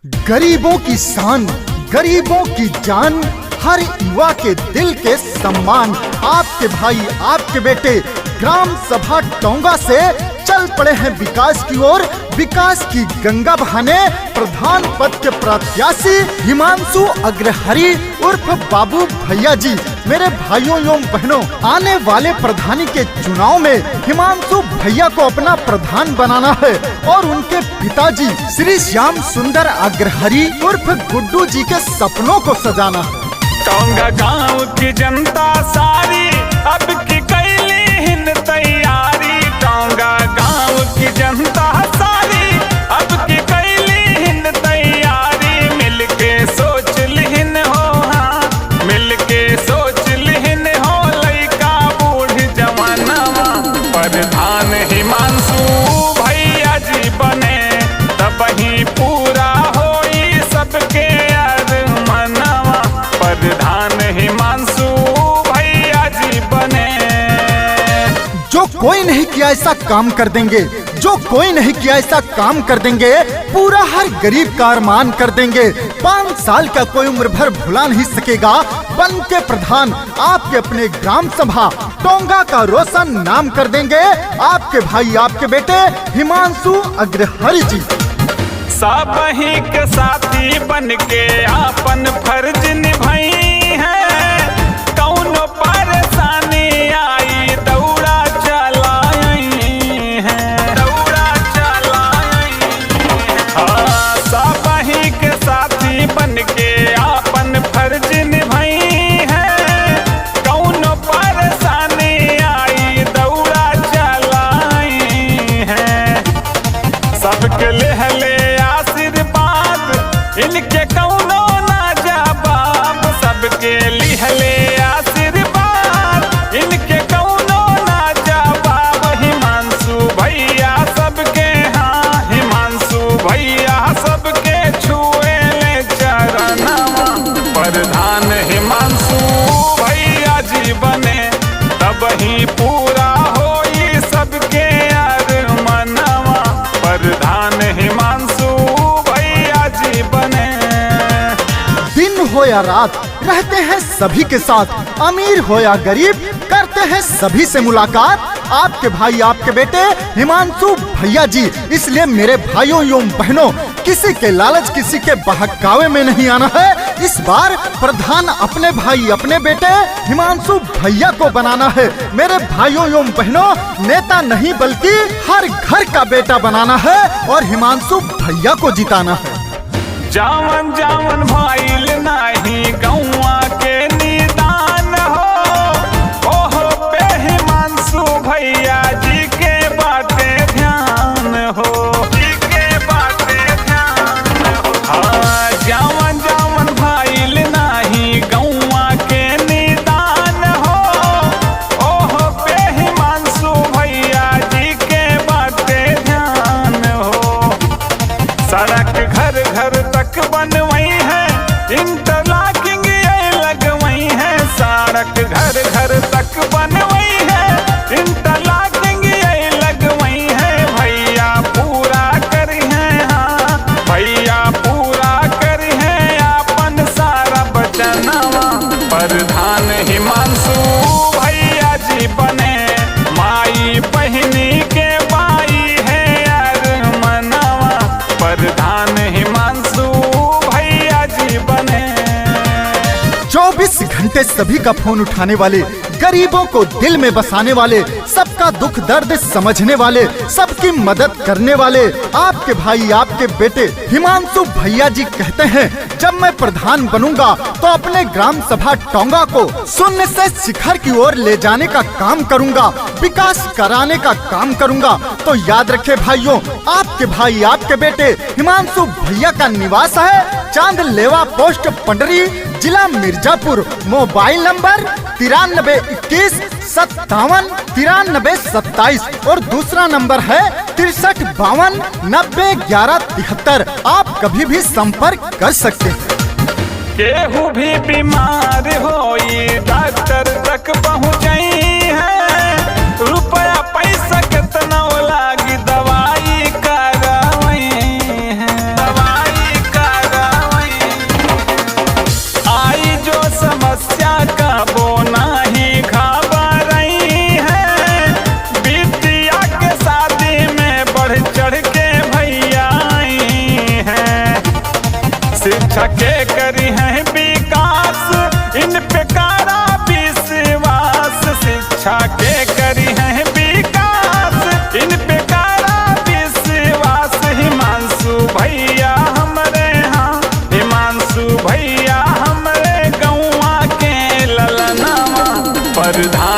गरीबों की शान, गरीबों की जान, हर युवा के दिल के सम्मान। आपके भाई, आपके बेटे ग्राम सभा टोंगा से चल पड़े हैं विकास की ओर, विकास की गंगा बहाने। प्रधान पद के प्रत्याशी हिमांशु अग्रहरि उर्फ बाबू भैया जी। मेरे भाइयों एवं बहनों, आने वाले प्रधानी के चुनाव में हिमांशु भैया को अपना प्रधान बनाना है और उनके पिताजी श्री श्याम सुंदर अग्रहरि उर्फ गुड्डू जी के सपनों को सजाना है। टोंगा गांव की जनता सारी अब की कैली हिन तैयारी। टोंगा गांव की जनता सारी अब की कैली हिन तैयारी। मिलके सोच लिहिन हो, हाँ मिलके सोच लिहिन हो, लइका बूढ़ जवानवा प्रधान हिमांशु भैया जी बने, तब ही पूरा होई सबके अरमानवा। प्रधान हिमांशु भैया जी बने। जो कोई नहीं किया ऐसा काम कर देंगे, जो कोई नहीं किया ऐसा काम कर देंगे, पूरा हर गरीब का अरमान कर देंगे। 5 साल का कोई उम्र भर भुला नहीं सकेगा। बन के प्रधान आपके अपने ग्राम सभा टोंगा का रोशन नाम कर देंगे आपके भाई, आपके बेटे हिमांशु अग्रहरि जी। सब ही के साथी बन के आपन फर्ज निभाई है। कौनो परेशानी आई दौड़ा चलाई है, दौड़ा चलाई है। हाँ, सब ही के साथी बन के आपन फर्ज निभाई है। कौनो परेशानी आई दौड़ा चलाई है। सबके ले इनके कौनो ना जवाब, सबके लिहले आशीर्वाद, इनके कौनो ना जवाब। हिमांशु भैया सबके, हाँ हिमांशु भैया सबके छुए ले चरणवा। प्रधान हिमांशु भैया जी बने, तब ही पूरा होई सबके अरमानवा। प्रधान हिमांशु बने। दिन हो या रात रहते हैं सभी के साथ, अमीर हो या गरीब करते हैं सभी से मुलाकात। आपके भाई, आपके बेटे हिमांशु भैया जी। इसलिए मेरे भाइयों एवं बहनों, किसी के लालच, किसी के बहकावे में नहीं आना है। इस बार प्रधान अपने भाई, अपने बेटे हिमांशु भैया को बनाना है। मेरे भाइयों एवं बहनों, नेता नहीं बल्कि हर घर का बेटा बनाना है और हिमांशु भैया को जिताना है। जावन जावन भाईल नाही गौवा के निदान हो, ओहो पे हिमांशु भैया जी के बाटे ध्यान हो, जी के बाटे ध्यान हो। हाँ, जावन जावन भाईल नाही गौवा के निदान हो, ओहो पे हिमांशु भैया जी के बाटे ध्यान हो। सड़क घर घर तक बनवाई है, इंटरलॉकिंग ये लगवाई है। सड़क घर घर तक बनवाई है, इंटरलॉकिंग ये लगवाई है। भैया पूरा करी है, हाँ भैया पूरा करी है अपन सारा बचनवा। प्रधान हिमांशु भैया जी बने, माई बहिनी के बाई है अरमानवा। प्रधान हिमांशु भैया जी बने। 24 घंटे सभी का फोन उठाने वाले, गरीबों को दिल में बसाने वाले, सबका दुख दर्द समझने वाले, सबकी मदद करने वाले आपके भाई, आपके बेटे हिमांशु भैया जी कहते हैं, जब मैं प्रधान बनूंगा तो अपने ग्राम सभा टोंगा को शून्य से शिखर की ओर ले जाने का काम करूंगा, विकास कराने का काम करूंगा। तो याद रखे भाइयों, आपके भाई, आपके बेटे हिमांशु भैया का निवास है चांद लेवा पोस्ट पंडरी, जिला मिर्जापुर। मोबाइल नंबर 9321 57 93 27 और दूसरा नंबर है 63 52 90 11 73। आप कभी भी संपर्क कर सकते हैं। केहू भी बीमार होई डॉक्टर तक पहुँचाई है। रुपया पैसा कितना लागी दवाई करवाई है, दवाई कर प्रधान